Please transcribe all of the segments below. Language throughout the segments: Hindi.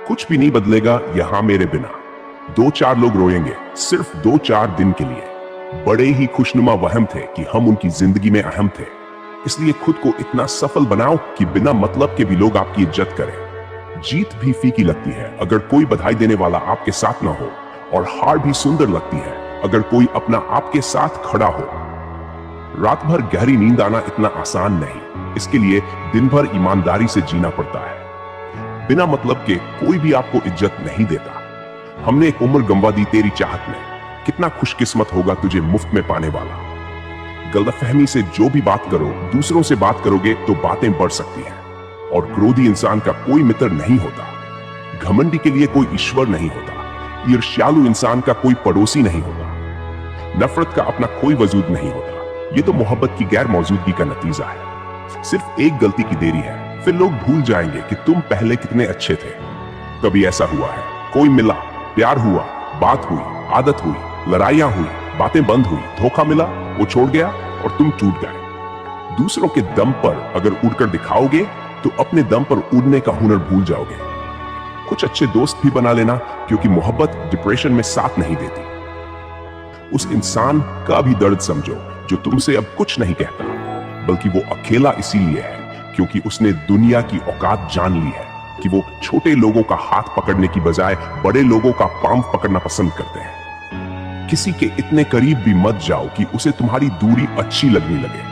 कुछ भी नहीं बदलेगा यहाँ मेरे बिना। 2-4 लोग रोएंगे सिर्फ 2-4 दिन के लिए। बड़े ही खुशनुमा वहम थे कि हम उनकी जिंदगी में अहम थे। इसलिए खुद को इतना सफल बनाओ कि बिना मतलब के भी लोग आपकी इज्जत करें। जीत भी फीकी लगती है अगर कोई बधाई देने वाला आपके साथ ना हो, और हार भी सुंदर लगती है अगर कोई अपना आपके साथ खड़ा हो। रात भर गहरी नींद आना इतना आसान नहीं, इसके लिए दिन भर ईमानदारी से जीना पड़ता है। बिना मतलब के कोई भी आपको इज्जत नहीं देता। हमने एक उम्र गंवा दी तेरी चाहत में, कितना खुशकिस्मत होगा तुझे मुफ्त में पाने वाला। गलतफहमी से जो भी बात करो, दूसरों से बात करोगे तो बातें बढ़ सकती हैं। और क्रोधी इंसान का कोई मित्र नहीं होता। घमंडी के लिए कोई ईश्वर नहीं होता। ईर्ष्यालु इंसान का कोई पड़ोसी नहीं होता। नफरत का अपना कोई वजूद नहीं होता। ये तो मोहब्बत की गैर मौजूदगी का नतीजा है। सिर्फ एक गलती की देरी है, फिर लोग भूल जाएंगे कि तुम पहले कितने अच्छे थे। कभी ऐसा हुआ है, कोई मिला, प्यार हुआ, बात हुई, आदत हुई, लड़ाइयां हुई, बातें बंद हुई, धोखा मिला, वो छोड़ गया और तुम टूट गए। दूसरों के दम पर अगर उड़कर दिखाओगे तो अपने दम पर उड़ने का हुनर भूल जाओगे। कुछ अच्छे दोस्त भी बना लेना, क्योंकि मोहब्बत डिप्रेशन में साथ नहीं देती। उस इंसान का भी दर्द समझो जो तुमसे अब कुछ नहीं कहता, बल्कि वो अकेला इसीलिए है क्योंकि उसने दुनिया की औकात जान ली है कि वो छोटे लोगों का हाथ पकड़ने की बजाय बड़े लोगों का पांव पकड़ना पसंद करते हैं। किसी के इतने करीब भी मत जाओ कि उसे तुम्हारी दूरी अच्छी लगने लगे।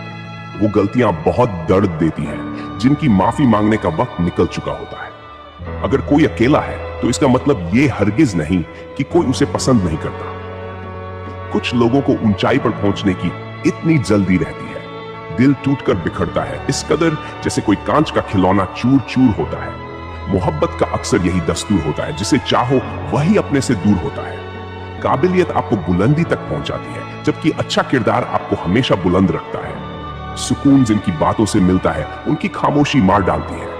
वो गलतियां बहुत दर्द देती हैं, जिनकी माफी मांगने का वक्त निकल चुका होता है। अगर कोई अकेला है तो इसका मतलब ये हरगिज नहीं कि कोई उसे पसंद नहीं करता। कुछ लोगों को ऊंचाई पर पहुंचने की इतनी जल्दी रहती है, दिल टूटकर बिखरता है इस कदर जैसे कोई कांच का खिलौना चूर चूर होता है। मोहब्बत का अक्सर यही दस्तूर होता है, जिसे चाहो वही अपने से दूर होता है। काबिलियत आपको बुलंदी तक पहुंचाती है, जबकि अच्छा किरदार आपको हमेशा बुलंद रखता है। सुकून जिनकी बातों से मिलता है, उनकी खामोशी मार डालती है।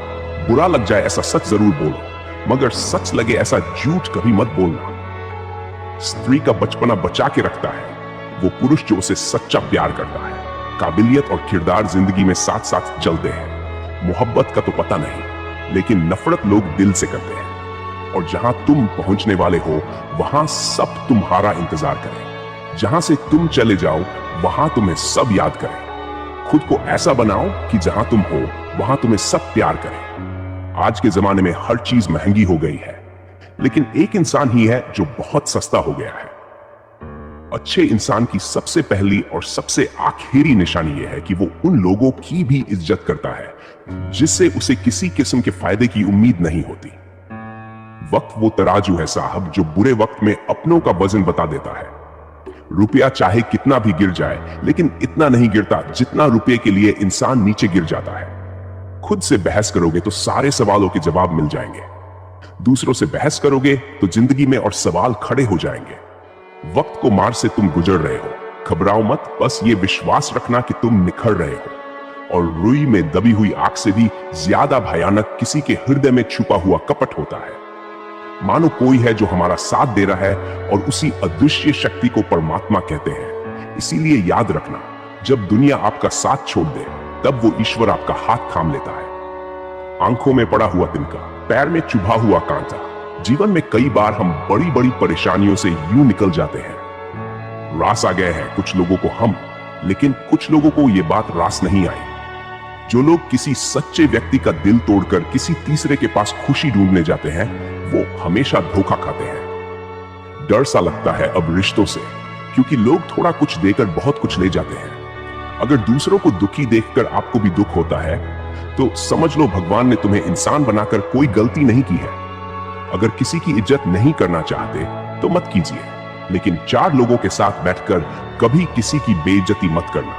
बुरा लग जाए ऐसा सच जरूर बोलो, मगर सच लगे ऐसा झूठ कभी मत बोलना। स्त्री का बचपना बचा के रखता है वो पुरुष जो उसे सच्चा प्यार करता है। काबिलियत और किरदार जिंदगी में साथ साथ चलते हैं। मोहब्बत का तो पता नहीं, लेकिन नफरत लोग दिल से करते हैं। और जहां तुम पहुंचने वाले हो वहां सब तुम्हारा इंतजार करें। जहां से तुम चले जाओ वहां तुम्हें सब याद करें। खुद को ऐसा बनाओ कि जहां तुम हो वहां तुम्हें सब प्यार करें। आज के जमाने में हर चीज महंगी हो गई है, लेकिन एक इंसान ही है जो बहुत सस्ता हो गया है। अच्छे इंसान की सबसे पहली और सबसे आखिरी निशानी यह है कि वो उन लोगों की भी इज्जत करता है जिससे उसे किसी किस्म के फायदे की उम्मीद नहीं होती। वक्त वो तराजू है साहब जो बुरे वक्त में अपनों का वजन बता देता है। रुपया चाहे कितना भी गिर जाए, लेकिन इतना नहीं गिरता जितना रुपये के लिए इंसान नीचे गिर जाता है। खुद से बहस करोगे तो सारे सवालों के जवाब मिल जाएंगे। दूसरों से बहस करोगे तो जिंदगी में और सवाल खड़े हो जाएंगे। वक्त को मार से तुम गुजर रहे हो, घबराओ मत, बस ये विश्वास रखना कि तुम निखर रहे हो। और रुई में दबी हुई आग से भी ज्यादा भयानक किसी के हृदय में छुपा हुआ कपट होता है। मानो कोई है जो हमारा साथ दे रहा है और उसी अदृश्य शक्ति को परमात्मा कहते हैं। इसीलिए याद रखना, जब दुनिया आपका साथ छोड़ दे तब वो ईश्वर आपका हाथ थाम लेता है। आंखों में पड़ा हुआ तिनका, पैर में चुभा हुआ कांटा। जीवन में कई बार हम बड़ी बड़ी परेशानियों से यूं निकल जाते हैं। रास आ गए हैं कुछ लोगों को हम, लेकिन कुछ लोगों को ये बात रास नहीं आई। जो लोग किसी सच्चे व्यक्ति का दिल तोड़कर किसी तीसरे के पास खुशी ढूंढने जाते हैं, वो हमेशा धोखा खाते हैं। डर सा लगता है अब रिश्तों से, क्योंकि लोग थोड़ा कुछ देकर बहुत कुछ ले जाते हैं। अगर दूसरों को दुखी देखकर आपको भी दुख होता है तो समझ लो भगवान ने तुम्हें इंसान बनाकर कोई गलती नहीं की है। अगर किसी की इज्जत नहीं करना चाहते तो मत कीजिए, लेकिन 4 लोगों के साथ बैठकर कभी किसी की बेइज्जती मत करना।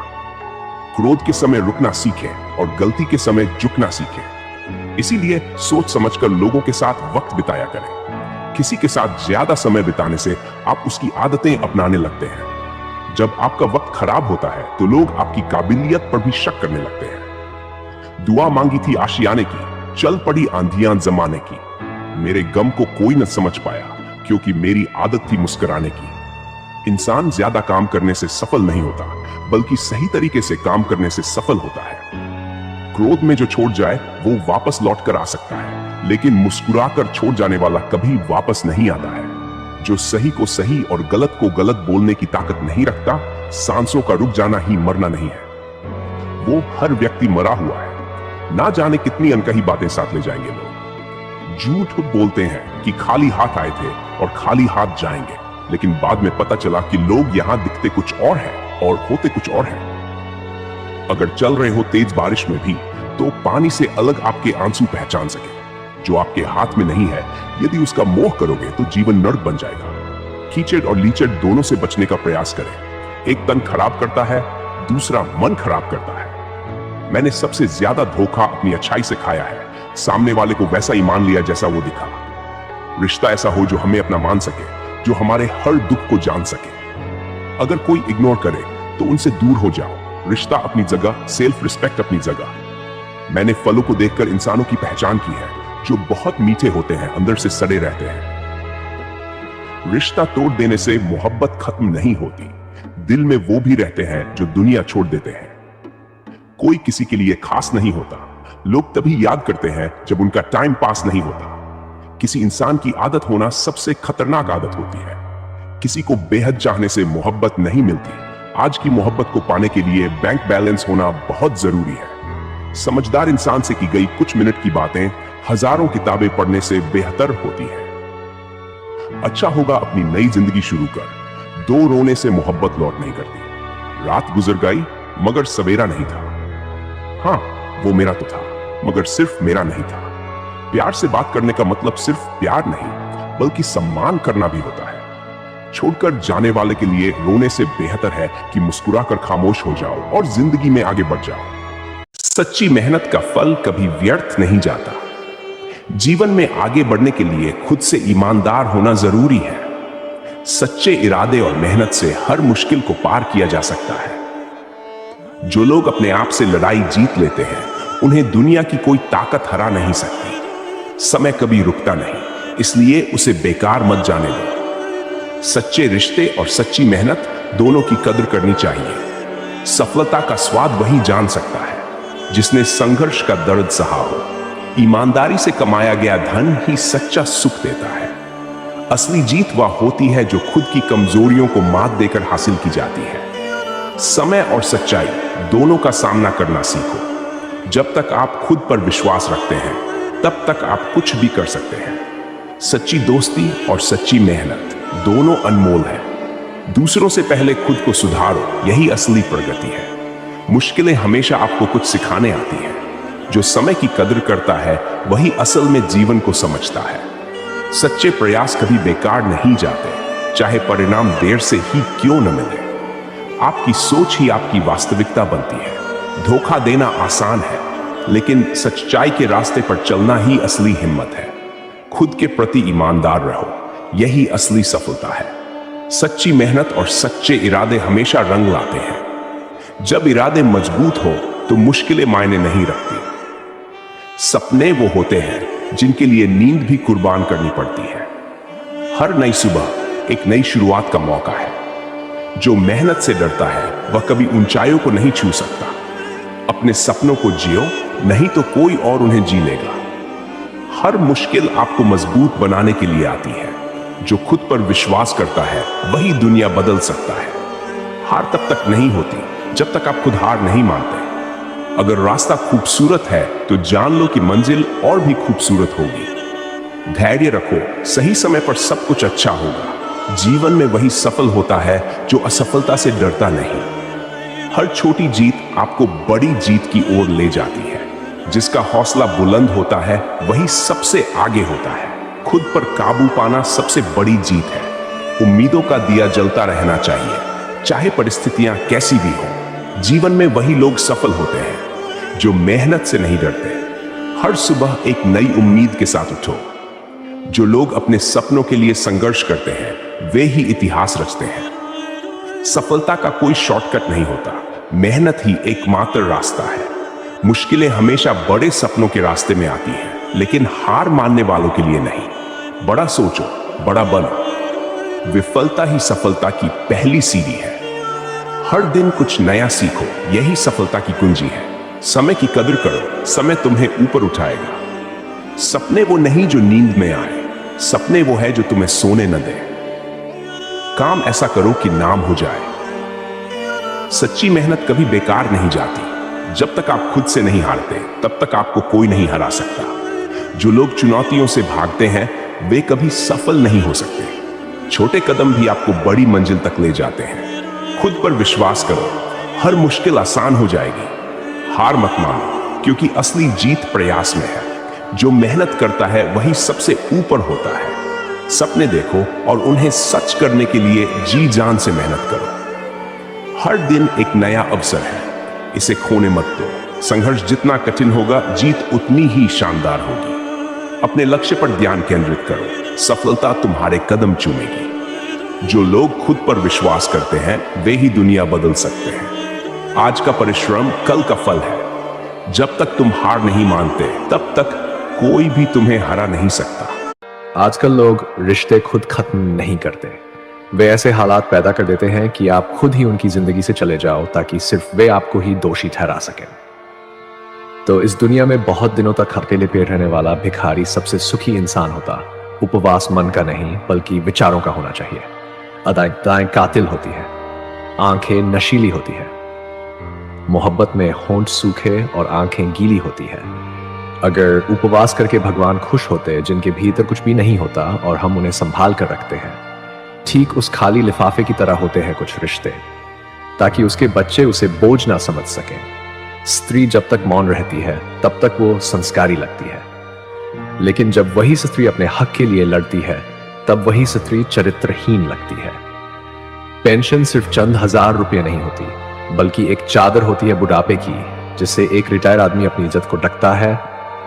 क्रोध के समय रुकना सीखें और गलती के समय झुकना सीखें। इसीलिए सोच समझकर लोगों के साथ वक्त बिताया करें। किसी के साथ ज्यादा समय बिताने से आप उसकी आदतें अपनाने लगते हैं। जब आपका वक्त खराब होता है तो लोग आपकी काबिलियत पर भी शक करने लगते हैं। दुआ मांगी थी आशियाने की, चल पड़ी आंधियां जमाने की। मेरे गम को कोई न समझ पाया, क्योंकि मेरी आदत थी मुस्कुराने की। इंसान ज्यादा काम करने से सफल नहीं होता, बल्कि सही तरीके से काम करने से सफल होता है। क्रोध में जो छोड़ जाए वो वापस लौट कर आ सकता है, लेकिन मुस्कुराकर छोड़ जाने वाला कभी वापस नहीं आता है। जो सही को सही और गलत को गलत बोलने की ताकत नहीं रखता, सांसों का रुक जाना ही मरना नहीं है। वो हर व्यक्ति मरा हुआ है। ना जाने कितनी अनकही बातें साथ ले जाएंगे लोग। झूठ बोलते हैं कि खाली हाथ आए थे और खाली हाथ जाएंगे, लेकिन बाद में पता चला कि लोग यहां दिखते कुछ और हैं और होते कुछ और हैं। अगर चल रहे हो तेज बारिश में भी, तो पानी से अलग आपके आंसू पहचान सके। जो आपके हाथ में नहीं है, यदि उसका मोह करोगे तो जीवन नर्क बन जाएगा। कीचड़ और लीचड़ दोनों से बचने का प्रयास करें। एक तन खराब करता है, दूसरा मन खराब करता है। मैंने सबसे ज्यादा धोखा अपनी अच्छाई से खाया है। सामने वाले को वैसा ही मान लिया जैसा वो दिखा। रिश्ता ऐसा हो जो हमें अपना मान सके, जो हमारे हर दुख को जान सके। अगर कोई इग्नोर करे तो उनसे दूर हो जाओ। रिश्ता अपनी जगह, सेल्फ रिस्पेक्ट अपनी जगह। मैंने फलों को देखकर इंसानों की पहचान की है, जो बहुत मीठे होते हैं, अंदर से सड़े रहते हैं। रिश्ता तोड़ देने से मोहब्बत खत्म नहीं होती। दिल में वो भी रहते हैं जो दुनिया छोड़ देते हैं। कोई किसी के लिए खास नहीं होता। लोग तभी याद करते हैं जब उनका टाइम पास नहीं होता। किसी इंसान की आदत होना सबसे खतरनाक आदत होती है। किसी को बेहद चाहने से मोहब्बत नहीं मिलती। आज की मोहब्बत को पाने के लिए बैंक बैलेंस होना बहुत जरूरी है। समझदार इंसान से की गई कुछ मिनट की बातें हजारों किताबें पढ़ने से बेहतर होती है। अच्छा होगा अपनी नई जिंदगी शुरू कर। दो रोने से मोहब्बत लौट नहीं करती। रात गुजर गई मगर सवेरा नहीं था। हाँ, वो मेरा तो था, मगर सिर्फ मेरा नहीं था। प्यार से बात करने का मतलब सिर्फ प्यार नहीं, बल्कि सम्मान करना भी होता है। छोड़कर जाने वाले के लिए रोने से बेहतर है कि मुस्कुराकर खामोश हो जाओ और जिंदगी में आगे बढ़ जाओ। सच्ची मेहनत का फल कभी व्यर्थ नहीं जाता। जीवन में आगे बढ़ने के लिए खुद से ईमानदार होना जरूरी है। सच्चे इरादे और मेहनत से हर मुश्किल को पार किया जा सकता है। जो लोग अपने आप से लड़ाई जीत लेते हैं, उन्हें दुनिया की कोई ताकत हरा नहीं सकती। समय कभी रुकता नहीं, इसलिए उसे बेकार मत जाने दो। सच्चे रिश्ते और सच्ची मेहनत दोनों की कदर करनी चाहिए। सफलता का स्वाद वही जान सकता है जिसने संघर्ष का दर्द सहा हो। ईमानदारी से कमाया गया धन ही सच्चा सुख देता है। असली जीत वह होती है जो खुद की कमजोरियों को मात देकर हासिल की जाती है। समय और सच्चाई दोनों का सामना करना सीखो। जब तक आप खुद पर विश्वास रखते हैं, तब तक आप कुछ भी कर सकते हैं। सच्ची दोस्ती और सच्ची मेहनत दोनों अनमोल है। दूसरों से पहले खुद को सुधारो, यही असली प्रगति है। मुश्किलें हमेशा आपको कुछ सिखाने आती हैं। जो समय की कदर करता है, वही असल में जीवन को समझता है। सच्चे प्रयास कभी बेकार नहीं जाते, चाहे परिणाम देर से ही क्यों न मिले। आपकी सोच ही आपकी वास्तविकता बनती है। धोखा देना आसान है, लेकिन सच्चाई के रास्ते पर चलना ही असली हिम्मत है। खुद के प्रति ईमानदार रहो, यही असली सफलता है। सच्ची मेहनत और सच्चे इरादे हमेशा रंग लाते हैं। जब इरादे मजबूत हो तो मुश्किलें मायने नहीं रखती। सपने वो होते हैं जिनके लिए नींद भी कुर्बान करनी पड़ती है। हर नई सुबह एक नई शुरुआत का मौका है। जो मेहनत से डरता है, वह कभी ऊंचाइयों को नहीं छू सकता। अपने सपनों को जियो, नहीं तो कोई और उन्हें जी लेगा। हर मुश्किल आपको मजबूत बनाने के लिए आती है। जो खुद पर विश्वास करता है, वही दुनिया बदल सकता है। हार तब तक नहीं होती जब तक आप खुद हार नहीं मानते। अगर रास्ता खूबसूरत है तो जान लो कि मंजिल और भी खूबसूरत होगी। धैर्य रखो, सही समय पर सब कुछ अच्छा होगा। जीवन में वही सफल होता है जो असफलता से डरता नहीं। हर छोटी जीत आपको बड़ी जीत की ओर ले जाती है। जिसका हौसला बुलंद होता है, वही सबसे आगे होता है। खुद पर काबू पाना सबसे बड़ी जीत है। उम्मीदों का दिया जलता रहना चाहिए, चाहे परिस्थितियां कैसी भी हो। जीवन में वही लोग सफल होते हैं जो मेहनत से नहीं डरते। हर सुबह एक नई उम्मीद के साथ उठो। जो लोग अपने सपनों के लिए संघर्ष करते हैं, वे ही इतिहास रचते हैं। सफलता का कोई शॉर्टकट नहीं होता, मेहनत ही एकमात्र रास्ता है। मुश्किलें हमेशा बड़े सपनों के रास्ते में आती हैं, लेकिन हार मानने वालों के लिए नहीं। बड़ा सोचो, बड़ा बनो। विफलता ही सफलता की पहली सीढ़ी है। हर दिन कुछ नया सीखो, यही सफलता की कुंजी है। समय की कदर करो, समय तुम्हें ऊपर उठाएगा। सपने वो नहीं जो नींद में आए, सपने वो है जो तुम्हें सोने न दे। काम ऐसा करो कि नाम हो जाए। सच्ची मेहनत कभी बेकार नहीं जाती। जब तक आप खुद से नहीं हारते तब तक आपको कोई नहीं हरा सकता। जो लोग चुनौतियों से भागते हैं वे कभी सफल नहीं हो सकते। छोटे कदम भी आपको बड़ी मंजिल तक ले जाते हैं। खुद पर विश्वास करो, हर मुश्किल आसान हो जाएगी। हार मत मानो, क्योंकि असली जीत प्रयास में है। जो मेहनत करता है वही सबसे ऊपर होता है। सपने देखो और उन्हें सच करने के लिए जी जान से मेहनत करो। हर दिन एक नया अवसर है, इसे खोने मत दो। संघर्ष जितना कठिन होगा, जीत उतनी ही शानदार होगी। अपने लक्ष्य पर ध्यान केंद्रित करो, सफलता तुम्हारे कदम चूमेगी। जो लोग खुद पर विश्वास करते हैं वे ही दुनिया बदल सकते हैं। आज का परिश्रम कल का फल है। जब तक तुम हार नहीं मानते तब तक कोई भी तुम्हें हरा नहीं सकता। आजकल लोग रिश्ते खुद खत्म नहीं करते। वे ऐसे हालात पैदा कर देते हैं कि आप खुद ही उनकी जिंदगी से चले जाओ ताकि सिर्फ वे आपको ही दोषी ठहरा सकें। तो इस दुनिया में बहुत दिनों तक अकेले पेट रहने वाला भिखारी सबसे सुखी इंसान होता। उपवास मन का नहीं बल्कि विचारों का होना चाहिए। अदाएं कातिल होती है, आंखें नशीली होती है। मोहब्बत में होंठ सूखे और आंखें गीली होती है। अगर उपवास करके भगवान खुश होते जिनके भीतर कुछ भी नहीं होता और हम उन्हें संभाल कर रखते हैं, ठीक उस खाली लिफाफे की तरह होते हैं कुछ रिश्ते, ताकि उसके बच्चे उसे बोझ ना समझ सकें। स्त्री जब तक मौन रहती है तब तक वो संस्कारी लगती है, लेकिन जब वही स्त्री अपने हक के लिए लड़ती है तब वही स्त्री चरित्रहीन लगती है। पेंशन सिर्फ चंद हजार रुपये नहीं होती बल्कि एक चादर होती है बुढ़ापे की, जिससे एक रिटायर आदमी अपनी इज्जत को ढकता है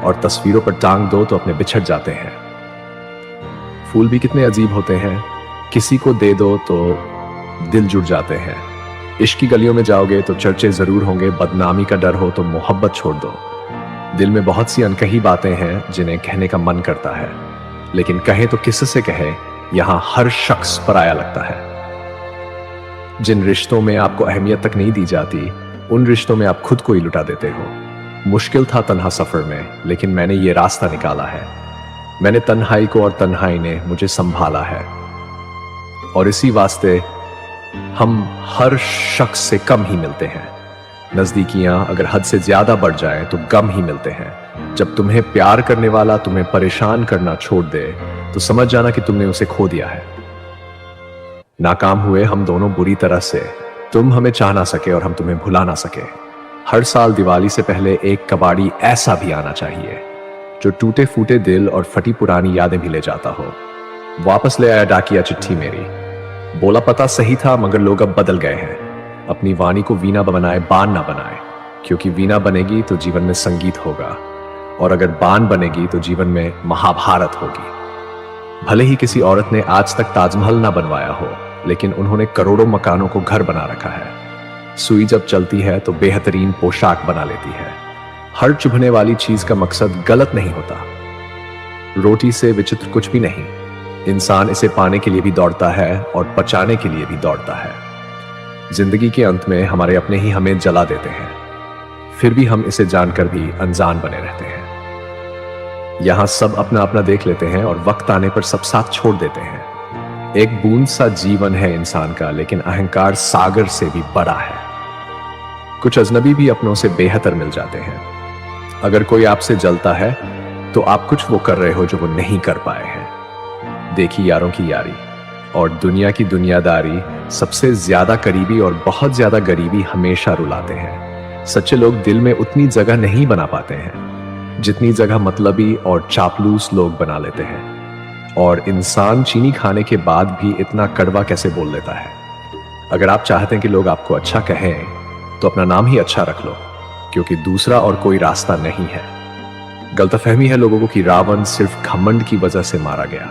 और तस्वीरों पर टांग दो तो अपने बिछड़ जाते हैं। फूल भी कितने अजीब होते हैं, किसी को दे दो तो दिल जुड़ जाते हैं। इश्क की गलियों में जाओगे तो चर्चे जरूर होंगे, बदनामी का डर हो तो मोहब्बत छोड़ दो। दिल में बहुत सी अनकही बातें हैं जिन्हें कहने का मन करता है, लेकिन कहे तो किससे कहे, यहां हर शख्स पराया लगता है। जिन रिश्तों में आपको अहमियत तक नहीं दी जाती, उन रिश्तों में आप खुद को ही लुटा देते हो। मुश्किल था तन्हा सफर में, लेकिन मैंने ये रास्ता निकाला है। मैंने तन्हाई को और तन्हाई ने मुझे संभाला है। और इसी वास्ते हम हर शख्स से कम ही मिलते हैं। नजदीकियां अगर हद से ज्यादा बढ़ जाए तो गम ही मिलते हैं। जब तुम्हें प्यार करने वाला तुम्हें परेशान करना छोड़ दे तो समझ जाना कि तुमने उसे खो दिया है। नाकाम हुए हम दोनों बुरी तरह से। तुम हमें चाह ना सके और हम तुम्हें भुला ना सके। हर साल दिवाली से पहले एक कबाड़ी ऐसा भी आना चाहिए जो टूटे फूटे दिल और फटी पुरानी यादें भी ले जाता हो। वापस ले आया डाकिया चिट्ठी मेरी। बोला पता सही था मगर लोग अब बदल गए हैं। अपनी वाणी को वीणा बनाए बाण ना बनाए, क्योंकि वीणा बनेगी तो जीवन में संगीत होगा, और अगर बाण बनेगी तो जीवन में महाभारत होगी। भले ही किसी औरत ने आज तक ताजमहल ना बनवाया हो, लेकिन उन्होंने करोड़ों मकानों को घर बना रखा है। सुई जब चलती है तो बेहतरीन पोशाक बना लेती है। हर चुभने वाली चीज का मकसद गलत नहीं होता। रोटी से विचित्र कुछ भी नहीं। इंसान इसे पाने के लिए भी दौड़ता है और पचाने के लिए भी दौड़ता है। जिंदगी के अंत में हमारे अपने ही हमें जला देते हैं, फिर भी हम इसे जानकर भी अनजान बने रहते हैं। यहां सब अपना अपना देख लेते हैं और वक्त आने पर सब साथ छोड़ देते हैं। एक बूंद सा जीवन है इंसान का, लेकिन अहंकार सागर से भी बड़ा है। कुछ अजनबी भी अपनों से बेहतर मिल जाते हैं। अगर कोई आपसे जलता है तो आप कुछ वो कर रहे हो जो वो नहीं कर पाए हैं। देखी यारों की यारी और दुनिया की दुनियादारी, सबसे ज्यादा करीबी और बहुत ज्यादा गरीबी हमेशा रुलाते हैं। सच्चे लोग दिल में उतनी जगह नहीं बना पाते हैं जितनी जगह मतलबी और चापलूस लोग बना लेते हैं। और इंसान चीनी खाने के बाद भी इतना कड़वा कैसे बोल लेता है। अगर आप चाहते हैं कि लोग आपको अच्छा कहें तो अपना नाम ही अच्छा रख लो, क्योंकि दूसरा और कोई रास्ता नहीं है। गलतफहमी है लोगों को कि रावण सिर्फ घमंड की वजह से मारा गया।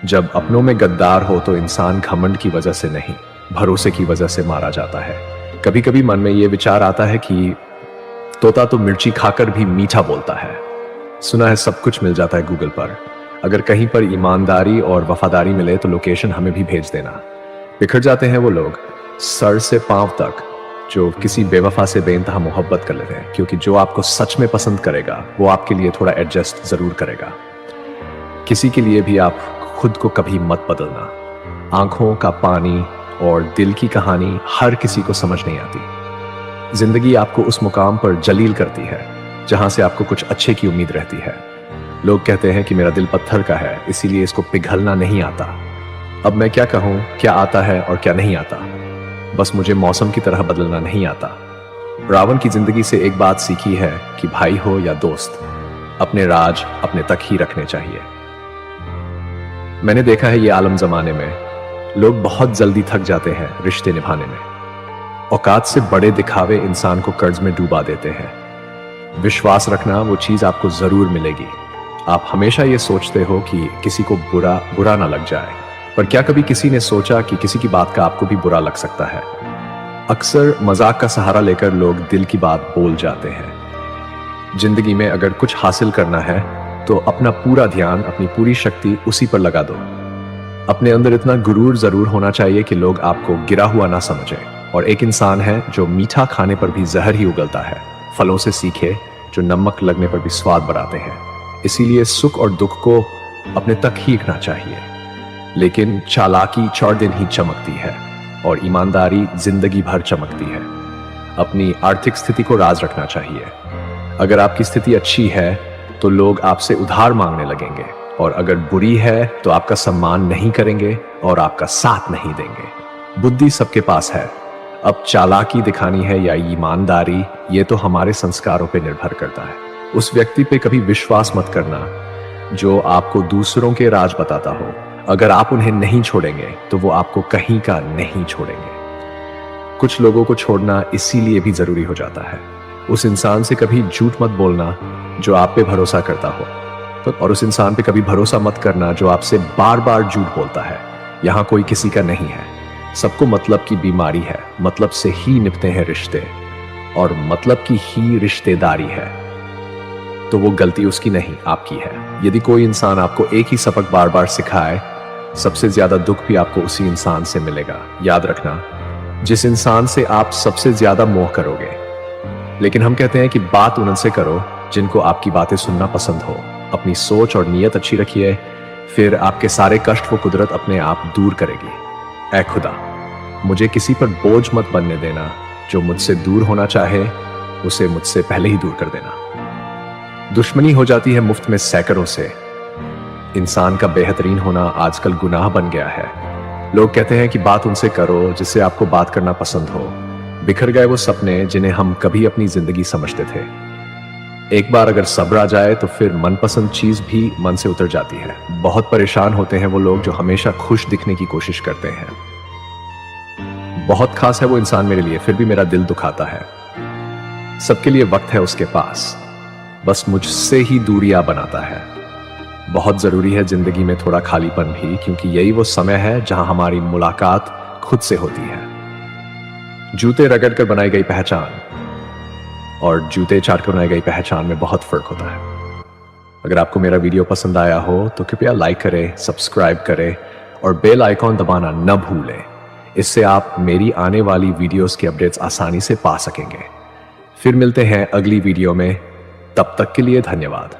जब अपनों में गद्दार हो तो इंसान घमंड की वजह से नहीं, भरोसे की वजह से मारा जाता है। कभी कभी मन में यह विचार आता है कि तोता तो मिर्ची खाकर भी मीठा बोलता है। सुना है सब कुछ मिल जाता है गूगल पर। अगर कहीं पर ईमानदारी और वफादारी मिले तो लोकेशन हमें भी भेज देना। बिखर जाते हैं वो लोग सर से पांव तक, जो किसी बेवफा से बेइंतहा मोहब्बत कर लेते हैं, क्योंकि जो आपको सच में पसंद करेगा वो आपके लिए थोड़ा एडजस्ट जरूर करेगा। किसी के लिए भी आप खुद को कभी मत बदलना। आंखों का पानी और दिल की कहानी हर किसी को समझ नहीं आती। जिंदगी आपको उस मुकाम पर जलील करती है जहां से आपको कुछ अच्छे की उम्मीद रहती है। लोग कहते हैं कि मेरा दिल पत्थर का है, इसीलिए इसको पिघलना नहीं आता। अब मैं क्या कहूं, क्या आता है और क्या नहीं आता? बस मुझे मौसम की तरह बदलना नहीं आता। रावण की जिंदगी से एक बात सीखी है कि भाई हो या दोस्त, अपने राज अपने तक ही रखने चाहिए। मैंने देखा है ये आलम जमाने में लोग बहुत जल्दी थक जाते हैं रिश्ते निभाने में। औकात से बड़े दिखावे इंसान को कर्ज में डूबा देते हैं। विश्वास रखना वो चीज आपको जरूर मिलेगी। आप हमेशा ये सोचते हो कि किसी को बुरा ना लग जाए, पर क्या कभी किसी ने सोचा कि किसी की बात का आपको भी बुरा लग सकता है? अक्सर मजाक का सहारा लेकर लोग दिल की बात बोल जाते हैं। जिंदगी में अगर कुछ हासिल करना है तो अपना पूरा ध्यान, अपनी पूरी शक्ति उसी पर लगा दो। अपने अंदर इतना गुरूर जरूर होना चाहिए कि लोग आपको गिरा हुआ ना समझें। और एक इंसान है जो मीठा खाने पर भी जहर ही उगलता है। फलों से सीखे जो नमक लगने पर भी स्वाद बढ़ाते हैं। इसीलिए सुख और दुख को अपने तक ही रखना चाहिए। लेकिन चालाकी 4 दिन ही चमकती है और ईमानदारी जिंदगी भर चमकती है। अपनी आर्थिक स्थिति को राज रखना चाहिए। अगर आपकी स्थिति अच्छी है तो लोग आपसे उधार मांगने लगेंगे, और अगर बुरी है तो आपका सम्मान नहीं करेंगे और आपका साथ नहीं देंगे। बुद्धि सबके पास है। अब चालाकी दिखानी है या ईमानदारी, ये तो हमारे संस्कारों पर निर्भर करता है। उस व्यक्ति पे कभी विश्वास मत करना जो आपको दूसरों के राज बताता हो। अगर आप उन्हें नहीं छोड़ेंगे तो वो आपको कहीं का नहीं छोड़ेंगे। कुछ लोगों को छोड़ना इसीलिए भी जरूरी हो जाता है। उस इंसान से कभी झूठ मत बोलना जो आप पे भरोसा करता हो, और उस इंसान पे कभी भरोसा मत करना जो आपसे बार बार झूठ बोलता है। यहां कोई किसी का नहीं है। सबको मतलब की बीमारी है। मतलब से ही निपटे हैं रिश्ते, और मतलब की ही रिश्तेदारी है। तो वो गलती उसकी नहीं, आपकी है। यदि कोई इंसान आपको एक ही सबक बार बार सिखाए, सबसे ज्यादा दुख भी आपको उसी इंसान से मिलेगा। याद रखना, जिस इंसान से आप सबसे ज्यादा मोह करोगे। लेकिन हम कहते हैं कि बात उनसे करो जिनको आपकी बातें सुनना पसंद हो। अपनी सोच और नीयत अच्छी रखिए, फिर आपके सारे कष्ट वो कुदरत अपने आप दूर करेगी। ऐ खुदा, मुझे किसी पर बोझ मत बनने देना। जो मुझसे दूर होना चाहे उसे मुझसे पहले ही दूर कर देना। दुश्मनी हो जाती है मुफ्त में सैकड़ों से। इंसान का बेहतरीन होना आजकल गुनाह बन गया है। लोग कहते हैं कि बात उनसे करो जिससे आपको बात करना पसंद हो। बिखर गए वो सपने जिन्हें हम कभी अपनी जिंदगी समझते थे। एक बार अगर सब्र आ जाए तो फिर मनपसंद चीज भी मन से उतर जाती है। बहुत परेशान होते हैं वो लोग जो हमेशा खुश दिखने की कोशिश करते हैं। बहुत खास है वो इंसान मेरे लिए, फिर भी मेरा दिल दुखाता है। सबके लिए वक्त है उसके पास, बस मुझसे ही दूरियां बनाता है। बहुत जरूरी है जिंदगी में थोड़ा खालीपन भी, क्योंकि यही वो समय है जहां हमारी मुलाकात खुद से होती है। जूते रगड़ कर बनाई गई पहचान और जूते चाट कर बनाई गई पहचान में बहुत फर्क होता है। अगर आपको मेरा वीडियो पसंद आया हो तो कृपया लाइक करें, सब्सक्राइब करें और बेल आइकॉन दबाना न भूलें। इससे आप मेरी आने वाली वीडियोस की अपडेट्स आसानी से पा सकेंगे। फिर मिलते हैं अगली वीडियो में। तब तक के लिए धन्यवाद।